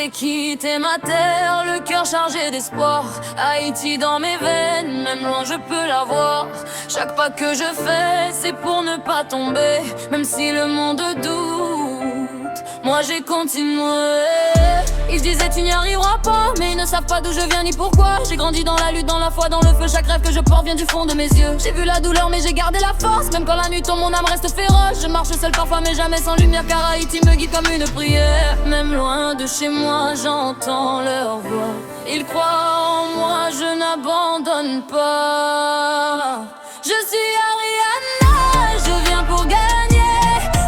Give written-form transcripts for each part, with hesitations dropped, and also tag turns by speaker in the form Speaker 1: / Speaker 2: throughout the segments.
Speaker 1: j'ai quitté ma terre, le cœur chargé d'espoir. Haïti dans mes veines, même loin je peux la voir. Chaque pas que je fais, c'est pour ne pas tomber. Même si le monde doute, moi j'ai continué. Ils disaient tu n'y arriveras pas, mais ils ne savent pas d'où je viens ni pourquoi. J'ai grandi dans la lutte, dans la foi, dans le feu. Chaque rêve que je porte vient du fond de mes yeux. J'ai vu la douleur mais j'ai gardé la force. Même quand la nuit tombe mon âme reste féroce. Je marche seul parfois mais jamais sans lumière, car Haïti me guide comme une prière. Même loin de chez moi j'entends leur voix. Ils croient en moi, je n'abandonne pas. Je suis Ariana, je viens pour gagner.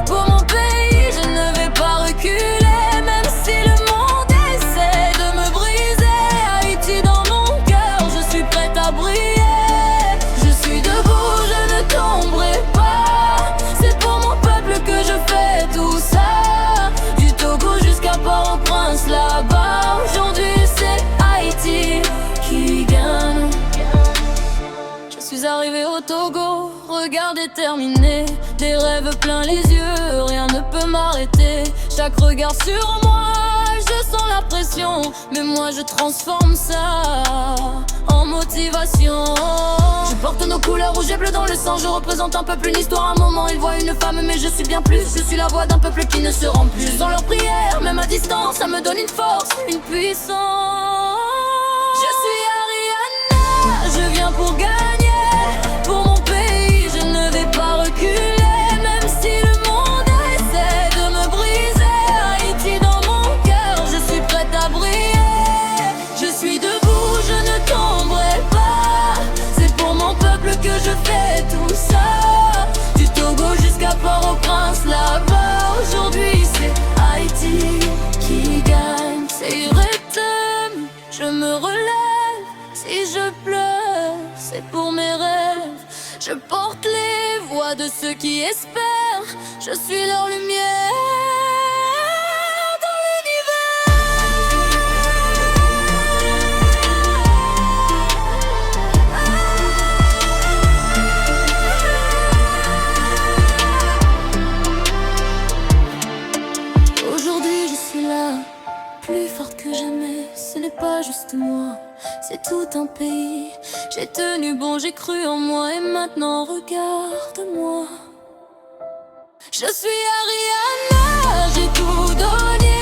Speaker 1: Pour mon pays je ne vais pas reculer. Même si le monde essaie de me briser, Haïti dans mon cœur, je suis prête à briller. Je suis debout, je ne tomberai pas. C'est pour mon peuple que je fais tout ça. Du Togo jusqu'à Port-au-Prince là-bas. Aujourd'hui c'est Haïti qui gagne. Je suis arrivé au Togo, regard déterminé. Des rêves plein les yeux, rien ne peut m'arrêter. Chaque regard sur moi, je sens la pression. Mais moi je transforme ça en motivation. Je porte nos couleurs rouge et bleu dans le sang. Je représente un peuple, une histoire, un moment. Ils voient une femme mais je suis bien plus. Je suis la voix d'un peuple qui ne se rend plus. Dans leurs prières, même à distance, ça me donne une force, une puissance. Je suis Ariana, je viens pour gagner. Pour mon pays, je ne vais pas reculer. Même si le monde essaie de me briser, Haïti dans mon cœur, je suis prête à briller. Je suis debout, je ne tomberai pas. C'est pour mon peuple que je fais tout ça. Du Togo jusqu'à Port-au-Prince là-bas. Aujourd'hui c'est Haïti qui gagne. C'est rythme, je me relève. Si je pleure, c'est pour mes rêves. Je porte les voix de ceux qui espèrent. Je suis leur lumière dans l'univers. Aujourd'hui je suis là, plus forte que jamais. Ce n'est pas juste moi, c'est tout un pays. J'ai tenu bon, j'ai cru en moi. Et maintenant regarde-moi. Je suis Ariana, j'ai tout donné.